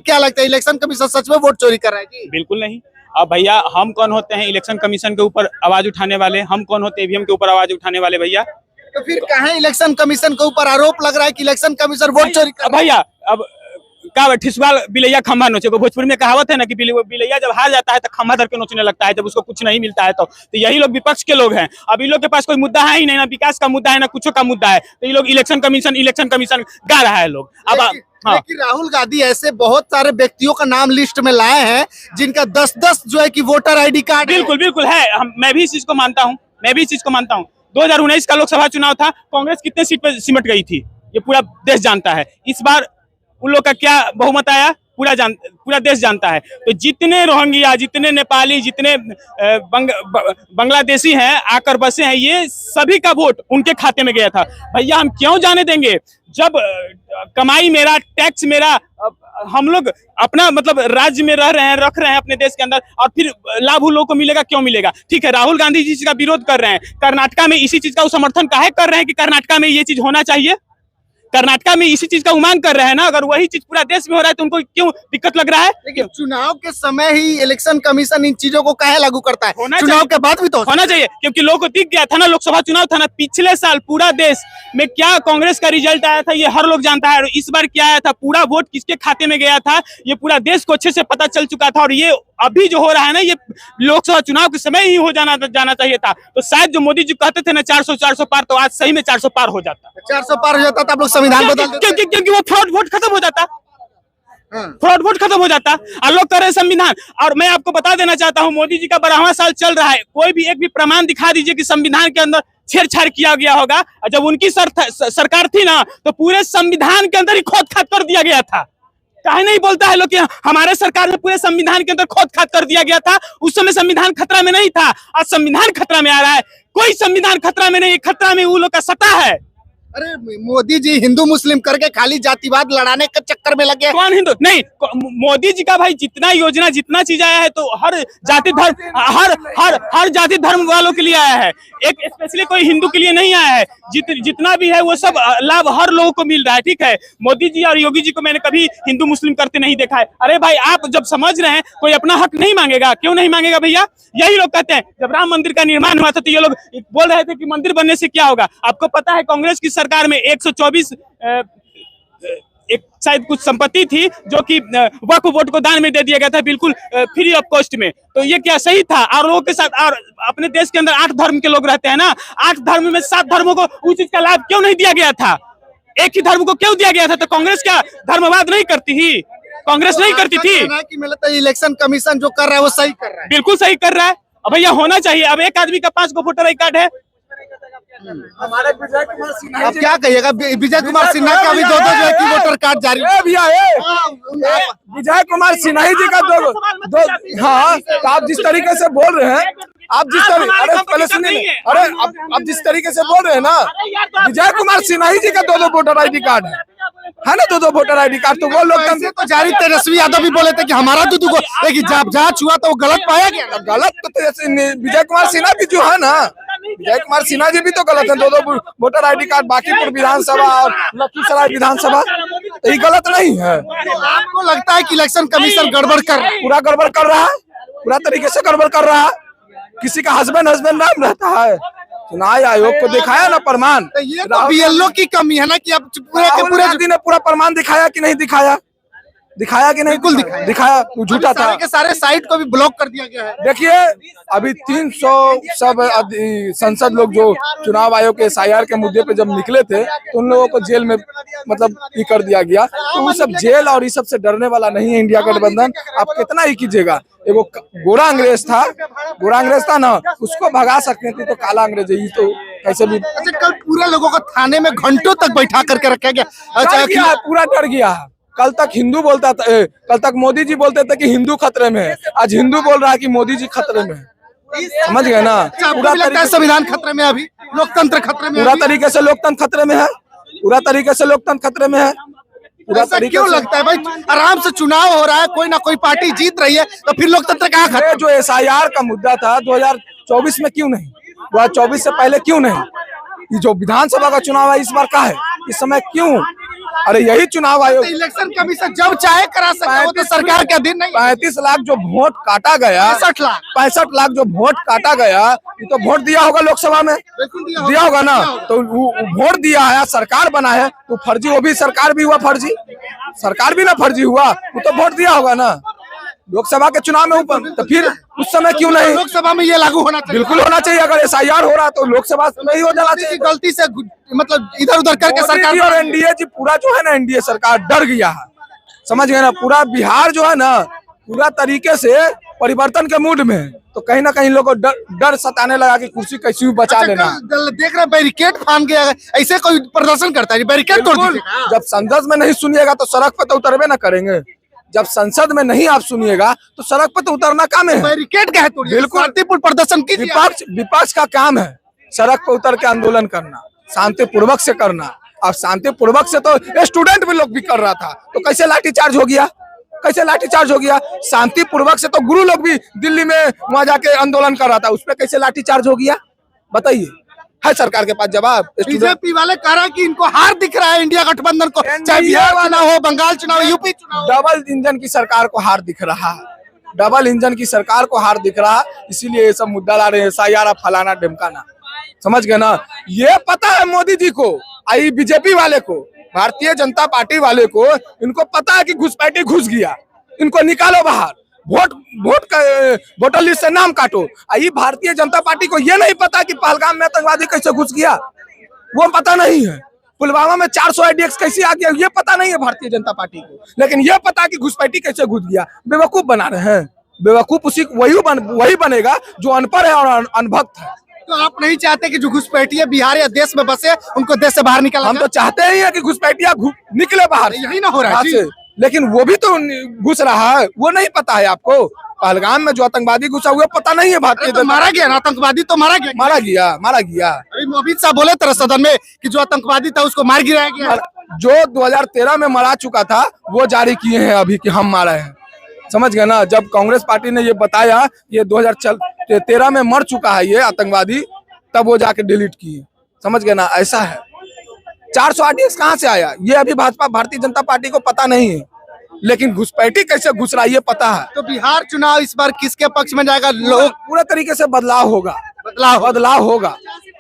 क्या लगता है इलेक्शन कमीशन सच में वोट चोरी कर रहा है जी? बिल्कुल नहीं। अब भैया हम कौन होते हैं इलेक्शन कमीशन के ऊपर आवाज उठाने वाले? हम कौन होते हैं ईवीएम के ऊपर आवाज उठाने वाले भैया? तो फिर कहाँ इलेक्शन कमीशन के ऊपर आरोप लग रहा है कि इलेक्शन कमीशन वोट चोरी कर रहा है? भैया अब का ठिसवाल बिलैया खम्भा नोचे को भोजपुरी में कहावत है ना कि बिलैया जब हार जाता है तो खम्भा धर के नोचने लगता है, जब उसको कुछ नहीं मिलता है तो यही लोग विपक्ष के लोग हैं। अब इन लोग के पास कोई मुद्दा है ही नहीं, ना विकास का मुद्दा है ना कुछ का मुद्दा है, तो ये लोग इलेक्शन कमीशन गा रहा है लोग। अब हाँ। लेकिन राहुल गांधी ऐसे बहुत सारे व्यक्तियों का नाम लिस्ट में लाए हैं जिनका 10-10 जो है कि वोटर आईडी कार्ड बिल्कुल बिल्कुल है। मैं भी इस चीज को मानता हूँ। 2019 का लोकसभा चुनाव था, कांग्रेस कितने सीट पे सिमट गई थी ये पूरा देश जानता है। इस बार उन लोग का क्या बहुमत आया पूरा देश जानता है। तो जितने रोहिंग्या, जितने नेपाली, जितने बांग्लादेशी हैं आकर बसे हैं, ये सभी का वोट उनके खाते में गया था। भैया हम क्यों जाने देंगे? जब कमाई मेरा, टैक्स मेरा, हम लोग अपना मतलब राज्य में रख रहे हैं अपने देश के अंदर, और फिर लाभ उन लोगों को मिलेगा? क्यों मिलेगा? ठीक है, राहुल गांधी जी का विरोध कर रहे हैं, कर्नाटका में इसी चीज का समर्थन काहे कर रहे हैं कि कर्नाटका में ये चीज होना चाहिए? कर्नाटका में इसी चीज का उमांग कर रहे हैं ना। अगर वही चीज पूरा देश में हो रहा है तो उनको क्यों दिक्कत लग रहा है? लेकिन चुनाव के समय ही इलेक्शन कमीशन इन चीजों को काहे लागू करता है? चुनाव के बाद भी तो होना चाहिए, क्योंकि लोगों को दिख गया था ना, लोकसभा चुनाव था ना पिछले साल, पूरा देश में क्या कांग्रेस का रिजल्ट आया था ये हर लोग जानता है। और इस बार क्या आया था, पूरा वोट किसके खाते में गया था ये पूरा देश को अच्छे से पता चल चुका था। और ये अभी जो हो रहा है ना, ये लोकसभा चुनाव के समय ही हो जाना चाहिए था। तो शायद जो मोदी जी कहते थे ना 400 पार, तो आज सही में 400 पार हो जाता। 400 पार हो जाता तो आप लोग संविधान बदल देते। क्योंकि वो फ्रॉड वोट खत्म हो जाता, फ्रॉड वोट खत्म हो जाता। और लोग कह रहे हैं संविधान। और मैं आपको बता देना चाहता हूँ, मोदी जी का 12वां साल चल रहा है, कोई भी एक भी प्रमाण दिखा दीजिए कि संविधान के अंदर छेड़छाड़ किया गया होगा। जब उनकी सरकार थी ना, तो पूरे संविधान के अंदर ही खोद खाद कर दिया गया था। काहे नहीं बोलता है लोग कि हमारे सरकार में पूरे संविधान के अंदर खोद खाद कर दिया गया था? उस समय संविधान खतरा में नहीं था, आज संविधान खतरा में आ रहा है। कोई संविधान खतरा में नहीं, खतरा में वो लोग का सत्ता है। अरे मोदी जी हिंदू मुस्लिम करके खाली जातिवाद लड़ाने के चक्कर में लगे। कौन हिंदू? नहीं, मोदी जी का भाई जितना योजना, जितना चीज आया है तो हर जाति धर्म, हर जाति धर्म वालों के लिए आया है, एक स्पेशली कोई हिंदू के लिए नहीं आया है। जितना भी है वो सब लाभ हर लोगों को मिल रहा है। ठीक है, मोदी जी और योगी जी को मैंने कभी हिंदू मुस्लिम करते नहीं देखा है। अरे भाई आप जब समझ रहे हैं कोई अपना हक नहीं मांगेगा? क्यों नहीं मांगेगा भैया? यही लोग कहते हैं जब राम मंदिर का निर्माण हुआ था तो ये लोग बोल रहे थे कि मंदिर बनने से क्या होगा। आपको पता है कांग्रेस की सरकार में 124 एक शायद कुछ संपत्ति थी जो कि वक्फ बोर्ड को दान में दे दिया गया था, बिल्कुल फ्री ऑफ कॉस्ट में। तो ये क्या सही था? और लोगों के साथ, और अपने देश के अंदर 8 धर्म के लोग रहते हैं ना, 8 धर्म में 7 धर्मों को उस चीज का लाभ क्यों नहीं दिया गया था? एक ही धर्म को क्यों दिया गया था? तो कांग्रेस क्या धर्मवाद नहीं करती थी? कांग्रेस नहीं करती थी? इलेक्शन कमीशन जो कर रहा है वो सही कर रहा है, बिल्कुल सही कर रहा है। अब भैया होना चाहिए। अब एक आदमी का 5 गो वोटर आई कार्ड है। हमारे विजय कुमार सिन्हा, अब क्या कहिएगा? विजय कुमार सिन्हा का भी 2-2 जो है कि वोटर कार्ड जारी है भैया। विजय कुमार सिन्हा जी का 2। हाँ, तो आप जिस तरीके से बोल रहे हैं, आप जिस तरीके, अरे पहले सुनिए, अरे आप जिस तरीके से बोल रहे हैं ना, विजय कुमार सिन्हा जी का 2-2 वोटर आईडी कार्ड है ना, 2-2 वोटर आईडी कार्ड। तो वो लोग तो जारी तेजस्वी यादव भी बोले थे कि हमारा 2-2 को, लेकिन जब जांच हुआ तो वो गलत पाया गया। गलत तो विजय कुमार सिन्हा भी जो है ना, विजय कुमार सिन्हा जी भी तो गलत है। 2-2 वोटर आईडी कार्ड बांकीपुर विधानसभा और लखीसराय विधानसभा, ये गलत नहीं है। आपको लगता है कि इलेक्शन कमीशन गड़बड़ कर रहा है? पूरा गड़बड़ कर रहा है, पूरा तरीके से गड़बड़ कर रहा है। किसी का हस्बैंड नाम रहता है, चुनाव आयोग को दिखाया ना प्रमाण। तो ये तो बीएलओ की कमी है ना कि अब पूरे ने पूरा प्रमाण दिखाया कि नहीं दिखाया? दिखाया कि नहीं? बिल्कुल दिखाया। वो झूठा था। के सारे साइट को भी ब्लॉक कर दिया गया है। देखिए अभी 300 सब संसद लोग जो चुनाव आयोग के SIR के मुद्दे पे जब निकले थे तो उन लोगों को जेल में मतलब ये कर दिया गया। तो वो सब जेल और ये सब से डरने वाला नहीं है इंडिया गठबंधन। आप कितना ही कीजिएगा, एगो गोरा अंग्रेज था ना, उसको भगा सकते थे, तो काला अंग्रेज है तो कैसे भी। अच्छा, कल पूरे लोगों को थाने में घंटों तक बैठा करके रखा गया। अच्छा, पूरा डर गया। कल तक हिंदू बोलता था, कल तक मोदी जी बोलते थे कि हिंदू खतरे में है, आज हिंदू बोल रहा है कि मोदी जी खतरे में है। समझ गए ना? पूरा लगता है संविधान खतरे में, अभी लोकतंत्र खतरे में, पूरा तरीके से लोकतंत्र खतरे में है, पूरा तरीके से लोकतंत्र खतरे में है। ऐसा क्यों लगता है भाई? आराम से चुनाव हो रहा है, कोई ना कोई पार्टी जीत रही है, तो फिर लोकतंत्र कहाँ खतरे? जो SIR का मुद्दा था 2024 में क्यों नहीं, 2024 से पहले क्यों नहीं? ये जो विधानसभा का चुनाव है इस बार का है, इस समय क्यों अरे यही चुनाव आयोग, इलेक्शन कमीशन जब चाहे करा सकता है, वो तो सरकार के अधीन नहीं। 35 लाख जो वोट काटा गया, 65 लाख जो वोट काटा गया, ये तो वोट दिया होगा लोकसभा में, दिया होगा ना। तो वोट दिया है, सरकार बना है, तो फर्जी, वो भी सरकार भी हुआ फर्जी, सरकार भी ना फर्जी हुआ, वो तो वोट दिया होगा ना लोकसभा के चुनाव में ऊपर। तो फिर उस समय क्यों नहीं लोकसभा में ये लागू होना चाहिए? बिल्कुल होना चाहिए। अगर SIR हो रहा है तो लोकसभा में ही हो जाना चाहिए। गलती से मतलब इधर उधर करके सरकार और NDA जी पूरा जो है ना, NDA सरकार डर गया है, समझ गए ना। पूरा बिहार जो है ना, पूरा तरीके से परिवर्तन के मूड में है। तो कहीं ना कहीं लोगों को डर सताने लगा कि कुर्सी कैसे भी बचा लेना। देख रहे बैरिकेड फान के ऐसे कोई प्रदर्शन करता है, बैरिकेड तोड़ दीजिएगा। जब संसद में नहीं सुनिएगा तो सड़क पर तो उतरबे ना करेंगे। जब संसद में नहीं आप सुनिएगा तो सड़क पर तो उतरना काम है। बैरिकेड का है, बिल्कुल शांतिपूर्ण प्रदर्शन कीजिए। विपक्ष का काम है सड़क पर उतर के आंदोलन करना, शांतिपूर्वक से करना। अब शांतिपूर्वक से तो स्टूडेंट भी लोग भी कर रहा था, तो कैसे लाठीचार्ज हो गया, कैसे लाठीचार्ज हो गया? शांतिपूर्वक से तो गुरु लोग भी दिल्ली में वहां जाके आंदोलन कर रहा था, उस पर कैसे लाठीचार्ज हो गया? बताइए, है सरकार के पास जवाब? बीजेपी वाले कह रहे हैं कि इनको हार दिख रहा है इंडिया गठबंधन को, चाहे बिहार चुनाव हो, बंगाल चुनाव, यूपी चुनाव। डबल इंजन की सरकार को हार दिख रहा है, डबल इंजन की सरकार को हार दिख रहा है, इसीलिए ये सब मुद्दा ला रहे हैं, SIR फलाना ढिमकाना, समझ गए ना। ये पता है मोदी जी को, आई बीजेपी वाले को, भारतीय जनता पार्टी वाले को, इनको पता है कि घुसपैठी घुस गया, इनको निकालो बाहर, वोटर लिस्ट से नाम काटो। आई भारतीय जनता पार्टी को ये नहीं पता कि पहलगाम में आतंकवादी कैसे घुस गया, वो पता नहीं है। पुलवामा में 400 IDX कैसे आ गया, ये पता नहीं है भारतीय जनता पार्टी को, लेकिन ये पता कि घुसपैठी कैसे घुस गया। बेवकूफ बना रहे हैं, बेवकूफ उसी वही बनेगा जो अनपढ़ है और अनभक्त है। तो आप नहीं चाहते कि जो घुसपैठिए बिहार या देश में बसे उनको देश से बाहर निकाला? हम तो चाहते ही है कि घुसपैठिया निकले बाहर, यही ना हो रहा है, लेकिन वो भी तो घुस रहा है, वो नहीं पता है आपको। पहलगाम में जो आतंकवादी घुसा हुआ पता नहीं है भारतीय तो मारा गया ना, आतंकवादी तो मारा गया। अभी अमित शाह बोले थे सदन में कि जो आतंकवादी था उसको मार गिराया गया। जो 2013 में मरा चुका था वो जारी किए हैं अभी कि हम मारे हैं, समझ गए ना। जब कांग्रेस पार्टी ने ये बताया ये 2013 में मर चुका है ये आतंकवादी, तब वो जाके डिलीट किए, समझ गए ना। ऐसा है, 400 IDX कहाँ से आया ये अभी भाजपा भारतीय जनता पार्टी को पता नहीं है, लेकिन घुसपैठी कैसे घुस रहा है ये पता है। तो बिहार चुनाव इस बार किसके पक्ष में जाएगा? लोग पूरे तरीके से बदलाव होगा।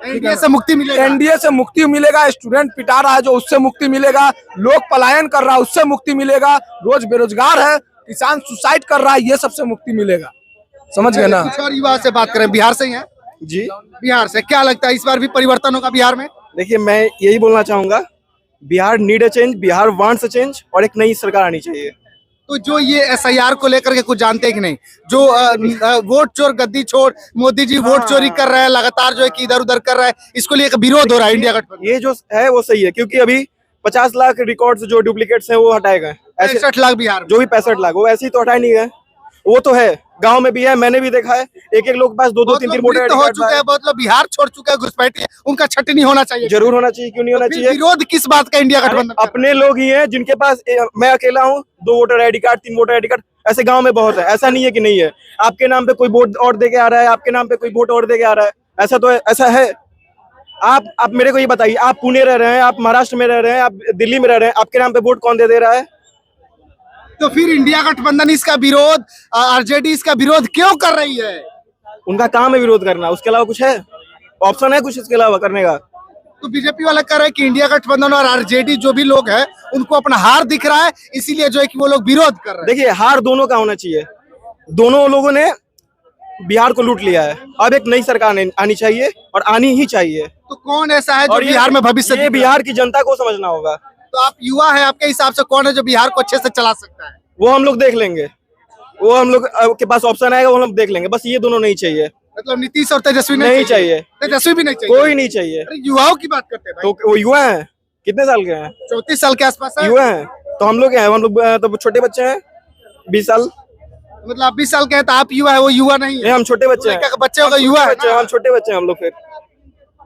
एनडीए से मुक्ति मिलेगा, NDA से मुक्ति मिलेगा। स्टूडेंट पिटा रहा है जो, उससे मुक्ति मिलेगा। लोग पलायन कर रहा है, उससे मुक्ति मिलेगा। रोज बेरोजगार है, किसान सुसाइड कर रहा है, ये सबसे मुक्ति मिलेगा, समझ गए ना। कुछ और युवा से बात करें, बिहार से ही है जी, बिहार से क्या लगता है इस बार भी परिवर्तन होगा बिहार में? देखिए मैं यही बोलना चाहूंगा, Bihar need a change, Bihar wants a change, और एक नई सरकार आनी चाहिए। तो जो ये SIR को लेकर के कुछ जानते हैं कि नहीं, जो वोट चोर गद्दी छोड़ मोदी जी वोट चोरी कर रहे हैं लगातार, जो है कि इधर उधर कर रहा है, इसको लेकर विरोध हो रहा है इंडिया गठबंधन। ये जो है वो सही है, क्योंकि अभी 50 लाख रिकॉर्ड्स जो डुप्लीकेट्स हैं वो हटाए गए। 65 लाख बिहार में, जो भी 65 लाख वो ऐसे ही तो हटाए नहीं गए, वो तो है, गांव में भी है, मैंने भी देखा है, एक लोग के पास 2-2 3-3 वोटर हो चुके हैं, बहुत लोग बिहार छोड़ चुके हैं, घुसपैठी उनका छटनी होना चाहिए। जरूर होना चाहिए, क्यों नहीं होना चाहिए? विरोध किस बात का इंडिया गठबंधन? अपने लोग ही हैं जिनके पास, मैं अकेला हूँ, 2 voter ID card, 3 voter ID card, ऐसे गांव में बहुत है। ऐसा नहीं है कि नहीं है, आपके नाम पे कोई वोट और दे के आ रहा है, आपके नाम पे कोई वोट और दे के आ रहा है, ऐसा तो है, ऐसा है। आप मेरे को ये बताइए, आप पुणे रह रहे हैं, आप महाराष्ट्र में रह रहे हैं, आप दिल्ली में रह रहे हैं, आपके नाम पे वोट कौन दे रहा है? तो फिर इंडिया गठबंधन इसका विरोध, RJD इसका विरोध क्यों कर रही है? उनका काम है विरोध करना, उसके अलावा कुछ है, ऑप्शन है कुछ इसके अलावा करने का? तो बीजेपी वाला कह रहा है कि इंडिया गठबंधन और RJD जो भी लोग हैं उनको अपना हार दिख रहा है, इसीलिए जो है कि वो लोग विरोध कर रहे हैं। देखिए, हार दोनों का होना चाहिए, दोनों लोगों ने बिहार को लूट लिया है, अब एक नई सरकार आनी चाहिए और आनी ही चाहिए। तो कौन ऐसा है जो बिहार में भविष्य? ये बिहार की जनता को समझना होगा। तो आप युवा है, आपके हिसाब से कौन है जो बिहार को अच्छे से चला सकता है? वो हम लोग देख लेंगे, वो हम लोग के पास ऑप्शन आएगा, वो हम लोग देख लेंगे। बस ये दोनों नहीं चाहिए, मतलब नीतीश और तेजस्वी नहीं चाहिए, तेजस्वी भी नहीं चाहिए, कोई नहीं चाहिए। अरे युवाओं की बात करते हैं भाई। तो वो युवा हैं, कितने साल के हैं? 34 साल के आसपास है। युवा हैं, तो हम लोग हैं, हम लोग तो छोटे बच्चे हैं, 20 साल, मतलब आप 20 साल के हैं तो आप युवा है, वो युवा नहीं है। हम छोटे बच्चे हैं, बच्चे होगा युवा है, हम छोटे बच्चे हैं हम लोग। फिर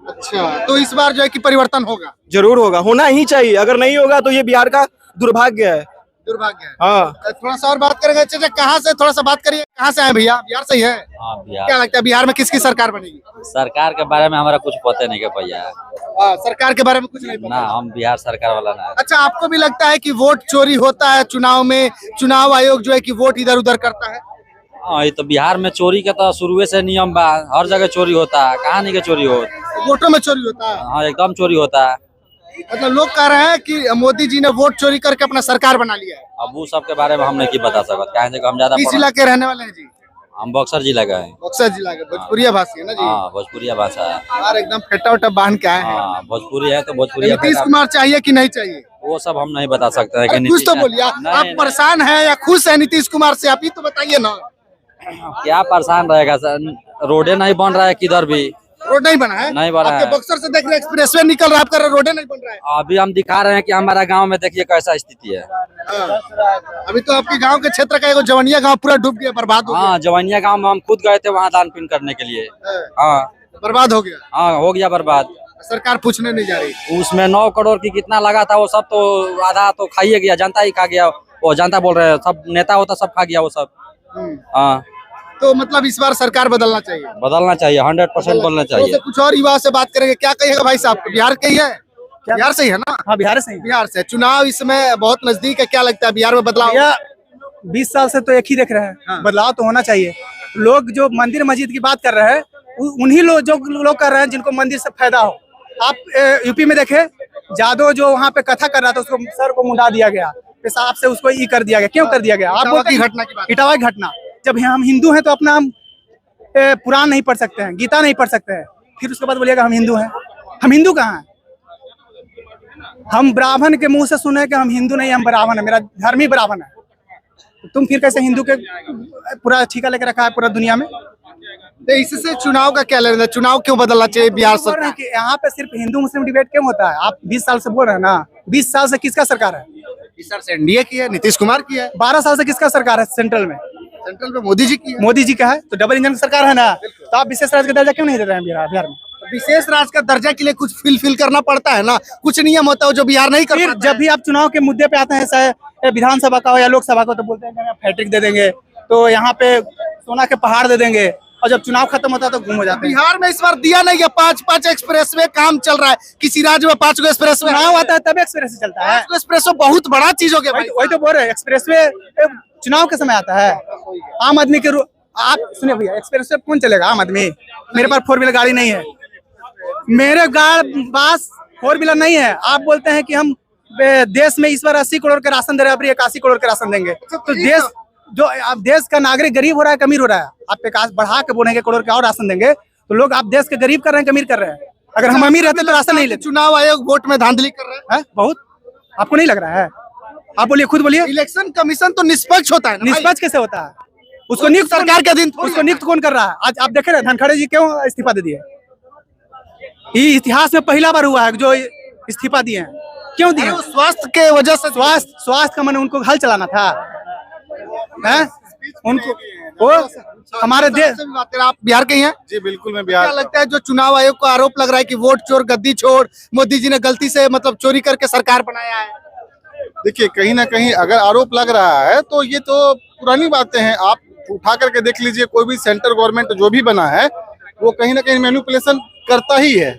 अच्छा, तो इस बार जो है कि परिवर्तन होगा? जरूर होगा, होना ही चाहिए। अगर नहीं होगा तो ये बिहार का दुर्भाग्य है, दुर्भाग्य है। हाँ थोड़ा सा और बात करेंगे। चाचा कहाँ से, थोड़ा सा बात करिए, कहाँ से आए भैया? बिहार से ही है? हाँ बिहार। क्या लगता है बिहार में किसकी सरकार बनेगी? सरकार के बारे में हमारा कुछ पता नहीं के भैया। सरकार के बारे में कुछ नहीं ना पता। हम बिहार सरकार वाला ना। अच्छा, आपको भी लगता है कि वोट चोरी होता है चुनाव में? चुनाव आयोग जो है कि वोट इधर उधर करता है? हाँ ये तो बिहार में चोरी का तो शुरू से नियम बा, हर जगह चोरी होता है, कहाँ नहीं के चोरी हो। वोटों में चोरी होता है? हाँ एकदम चोरी होता है। मतलब लोग कह रहे हैं कि मोदी जी ने वोट चोरी करके अपना सरकार बना लिया है। अब वो सब के बारे में हम नहीं बता सकते, कहाँ से हम ज्यादा किस जिला के रहने वाले हैं जी? हम बक्सर जिला का है। बक्सर जिला के भोजपुरिया भाषी है ना जी? हाँ भोजपुरिया भाषा है। यार एकदम फेटा उटा बांध के आए हैं। हाँ भोजपुरी है तो भोजपुरिया। नीतीश कुमार चाहिए कि नहीं चाहिए? वो सब हम नहीं बता सकते हैं। अरे कुछ तो बोलिए। आप परेशान हैं या खुश हैं नीतीश कुमार से? आप ही तो बताइए ना। क्या परेशान रहेगा सर, रोडे नहीं बन रहा है किधर भी। रोड नहीं बना है? नहीं बना आपके है। बक्सर से देख रहे एक्सप्रेसवे निकल रहा है, आपका रोड नहीं बन रहा है। अभी हम दिखा रहे हैं कि हमारा गांव में देखिए कैसा स्थिति है। अभी तो आपके गांव के क्षेत्र का एक जवनिया गांव पूरा डूब गया, बर्बाद हो हाँ जवानिया गांव में हम खुद गए थे वहाँ दान पुण्य करने के लिए। गया। हाँ बर्बाद हो गया। हाँ हो गया बर्बाद। सरकार पूछने नहीं जा रही। उसमें 9 करोड़ की कितना लगा था वो सब तो आधा तो खाइए गया, जनता ही खा गया। वो जनता बोल रहे हैं, सब नेता होता सब खा गया वो सब। हाँ तो मतलब इस बार सरकार बदलना चाहिए। बदलना चाहिए, 100% बोलना चाहिए। तो कुछ और युवा से बात करेंगे। क्या कहिएगा भाई साहब? बिहार के ही है? बिहार से ही है ना? हाँ बिहार से ही। बिहार से। चुनाव इसमें बहुत नजदीक है, क्या लगता है बिहार में बदलाव? भैया 20 साल से तो एक ही देख रहे हैं, बदलाव तो होना चाहिए। लोग जो मंदिर मस्जिद की बात कर रहे हैं उन्हीं लोग जो लोग कर रहे हैं जिनको मंदिर से फायदा हो। आप यूपी में देखे, जादव जो वहाँ पे कथा कर रहा था उसको सर को मुंडा दिया गया, पेशाब से उसको ई कर दिया गया। क्यों कर दिया गया? आप बोलते हैं घटना की बात। इटावा की घटना। जब हम हिंदू हैं तो अपना हम पुराण नहीं पढ़ सकते हैं, गीता नहीं पढ़ सकते हैं, फिर उसके बाद बोलिएगा हम हिंदू हैं। हम हिंदू कहाँ हैं? हम ब्राह्मण के मुंह से सुने कि हम हिंदू नहीं, हम ब्राह्मण है, मेरा धर्म ही ब्राह्मण है। तो तुम फिर कैसे हिंदू के पूरा ठीका लेकर रखा है पूरा दुनिया में? तो इससे चुनाव का क्या लेना? चुनाव क्यों बदलना चाहिए बिहार बोल रहे सरकार? हैं कि यहाँ पे सिर्फ हिंदू मुस्लिम डिबेट क्यों होता है? आप 20 साल से बोल रहे हैं ना, 20 साल से किसका सरकार है? इस साल से एनडीए की है, नीतीश कुमार की है। 12 साल से किसका सरकार है सेंट्रल में? सेंट्रल में मोदी जी की है। मोदी जी का है। तो डबल इंजन की सरकार है ना, तो आप विशेष राज्य का दर्जा क्यों नहीं दे रहे हैं बिहार में? विशेष राज्य का दर्जा के लिए कुछ फिल करना पड़ता है ना, कुछ नियम होता है जो बिहार नहीं कर फिर पाता जब भी आप चुनाव के मुद्दे पे आते हैं, चाहे विधानसभा का हो या लोकसभा का, तो बोलते हैं कि हम हैट्रिक दे देंगे, तो यहाँ पे सोना के पहाड़ दे देंगे, और जब चुनाव खत्म होता है तो गुम हो जाते हैं। बिहार में इस बार दिया नहीं है। 5 एक्सप्रेसवे काम चल रहा है। किसी राज्य में 5 एक्सप्रेसवे चुनाव आता है तब एक्सप्रेस चलता है। एक्सप्रेसवे बहुत बड़ा चीज हो गया भाई। वही तो बोल रहे हैं, एक्सप्रेसवे चुनाव के समय आता है। आम आदमी के आप सुनिए भैया, एक्सप्रेसवे कौन चलेगा? आम आदमी। मेरे पास 4 व्हीलर गाड़ी नहीं है, मेरे पास 4 व्हीलर नहीं है। आप बोलते हैं कि हम देश में इस बार 80 करोड़ के राशन दे रहे हैं, अब 81 करोड़ के राशन देंगे। तो देश जो अब देश का नागरिक गरीब हो रहा है, अमीर हो रहा है। आप विकास बढ़ा के बोलेंगे करोड़ के और राशन देंगे, तो लोग आप देश के गरीब कर रहे हैं, अमीर कर रहे हैं। अगर हम अमीर रहते तो राशन नहीं लेते। चुनाव आयोग वोट में धांधली कर रहा है। बहुत, आपको नहीं लग रहा है? आप बोलिए, खुद बोलिए। इलेक्शन कमीशन तो निष्पक्ष होता है ना भाई। निष्पक्ष कैसे होता है? उसको नियुक्त सरकार के दिन उसको नियुक्त कौन कर रहा है? आज आप देखे ना, धनखड़ जी क्यों इस्तीफा दे दिए? ये इतिहास में पहला बार हुआ है जो इस्तीफा दिए हैं। क्यों दिए? वो स्वास्थ्य के वजह से। स्वास्थ्य का मन उनको हल चलाना था, हैं? उनको वो हमारे देश। आप बिहार के ही हैं? जी बिल्कुल मैं बिहार। क्या लगता है जो चुनाव आयोग को आरोप लग रहा है कि वोट चोर गद्दी छोड़ मोदी जी ने गलती से मतलब चोरी करके सरकार बनाया है? देखिए कहीं ना कहीं अगर आरोप लग रहा है तो ये तो पुरानी बातें हैं। आप उठा करके देख लीजिए, कोई भी सेंट्रल गवर्नमेंट जो भी बना है वो कहीं ना कहीं मैनिपुलेशन करता ही है,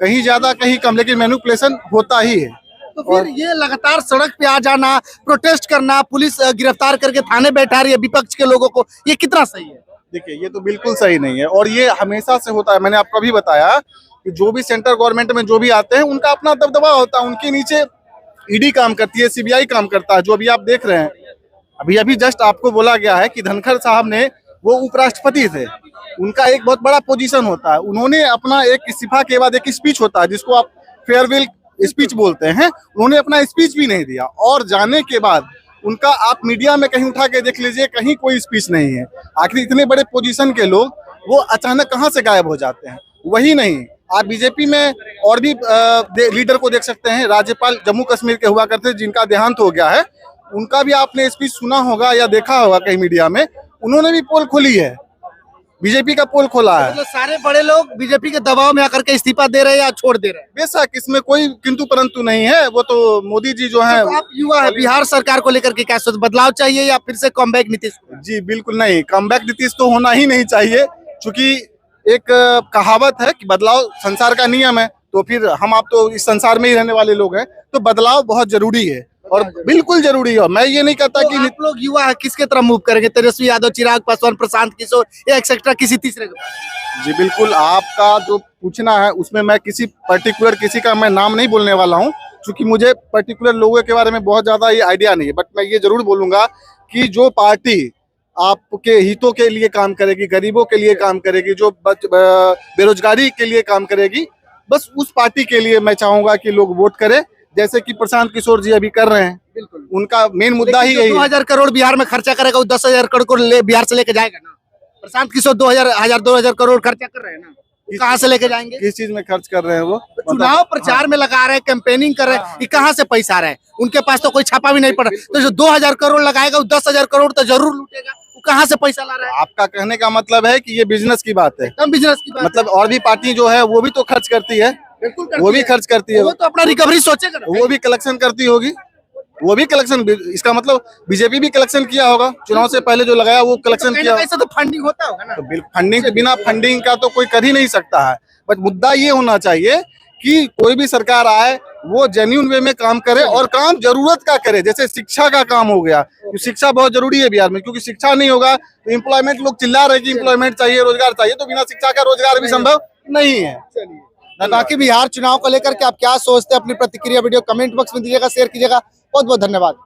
कहीं ज्यादा कहीं कम, लेकिन मैनिपुलेशन होता ही है। तो फिर ये लगातार सड़क पे आ जाना, प्रोटेस्ट करना, पुलिस गिरफ्तार करके थाने बैठा रही है विपक्ष के लोगों को, ये कितना सही है? देखिए ये तो बिल्कुल सही नहीं है और ये हमेशा से होता है। मैंने आपको अभी बताया कि जो भी सेंट्रल गवर्नमेंट में जो भी आते हैं उनका अपना दबदबा होता है, उनके नीचे ईडी काम करती है, सीबीआई काम करता है, जो अभी आप देख रहे हैं। अभी जस्ट आपको बोला गया है कि धनखड़ साहब ने, वो उपराष्ट्रपति थे, उनका एक बहुत बड़ा पोजीशन होता है, उन्होंने अपना एक इस्तीफा के बाद एक स्पीच होता है जिसको आप फेयरवेल स्पीच बोलते हैं, उन्होंने अपना स्पीच भी नहीं दिया और जाने के बाद उनका आप मीडिया में कहीं उठा के देख लीजिए, कहीं कोई स्पीच नहीं है। आखिर इतने बड़े पोजीशन के लोग वो अचानक कहाँ से गायब हो जाते हैं? वही नहीं, आप बीजेपी में और भी लीडर को देख सकते हैं। राज्यपाल जम्मू कश्मीर के हुआ करते जिनका देहांत हो गया है, उनका भी आपने स्पीच सुना होगा या देखा होगा कहीं मीडिया में, उन्होंने भी पोल खोली है। बीजेपी का पोल खोला है। मतलब सारे बड़े लोग बीजेपी के दबाव में आकर के इस्तीफा दे रहे हैं या छोड़ दे रहे हैं। बेशक इसमें कोई किंतु परंतु नहीं है, वो तो मोदी जी जो है। तो आप युवा है, बिहार सरकार को लेकर के क्या सोच, बदलाव चाहिए या फिर से कमबैक नीतीश कुमार? जी बिल्कुल नहीं, कमबैक नीतीश तो होना ही नहीं चाहिए, क्योंकि एक कहावत है कि बदलाव संसार का नियम है। तो फिर हम आप तो इस संसार में ही रहने वाले लोग हैं, तो बदलाव बहुत जरूरी है और बिल्कुल जरूरी है। मैं ये नहीं कहता तो कि आप लोग युवा है, किसके तरफ मूव करेंगे? तेजस्वी यादव, चिराग पासवान, प्रशांत किशोर या एक्सेट्रा किसी तीसरे के पास? जी बिल्कुल, आपका जो पूछना है उसमें मैं किसी पर्टिकुलर किसी का मैं नाम नहीं बोलने वाला हूँ, क्योंकि मुझे पर्टिकुलर लोगों के बारे में बहुत ज्यादा ये आइडिया नहीं है। बट मैं ये जरूर बोलूंगा कि जो पार्टी आपके हितों के लिए काम करेगी, गरीबों के लिए काम करेगी, जो बेरोजगारी के लिए काम करेगी, बस उस पार्टी के लिए मैं चाहूंगा कि लोग वोट करें, जैसे कि प्रशांत किशोर जी अभी कर रहे हैं। बिल्कुल, उनका मेन मुद्दा ही यही है। 2000 करोड़ बिहार में खर्चा करेगा, वो 10,000 करोड़ को बिहार से लेके जाएगा ना। प्रशांत किशोर 2,000 करोड़ खर्चा कर रहे हैं ना, कहाँ से लेके जाएंगे? किस चीज में खर्च कर रहे हैं वो? चुनाव प्रचार में लगा रहे हैं, कैंपेनिंग कर रहे हैं, ये कहाँ से पैसा आ रहा है? उनके पास तो कोई छापा भी नहीं पड़ा, तो जो 2,000 करोड़ लगाएगा वो 10,000 करोड़ तो जरूर लूटेगा। वो कहाँ से पैसा ला रहा है? आपका कहने का मतलब है कि ये बिजनेस की बात है, एकदम बिजनेस की बात मतलब और भी पार्टी जो है वो भी तो खर्च करती है, बिल्कुल वो भी खर्च करती है, वो तो अपना रिकवरी सोचेगा ना। वो भी कलेक्शन करती होगी, वो भी कलेक्शन। इसका मतलब बीजेपी भी कलेक्शन किया होगा, चुनाव से पहले जो लगाया वो कलेक्शन किया। ऐसा तो फंडिंग होता होगा ना। तो फंडिंग के बिना फंडिंग का तो कोई कर ही नहीं सकता है। बट मुद्दा ये होना चाहिए कि कोई भी सरकार आए वो जेन्युइन वे में काम करे और काम जरूरत का करे। जैसे शिक्षा का काम हो गया, तो शिक्षा बहुत जरूरी है बिहार में, क्योंकि शिक्षा नहीं होगा तो एम्प्लॉयमेंट, लोग चिल्ला रहे कि एम्प्लॉयमेंट चाहिए, रोजगार चाहिए, तो बिना शिक्षा का रोजगार भी संभव नहीं है। बाकी बिहार चुनाव को लेकर के आप क्या सोचते हैं? अपनी प्रतिक्रिया वीडियो कमेंट बॉक्स में दीजिएगा, शेयर कीजिएगा। बहुत बहुत धन्यवाद।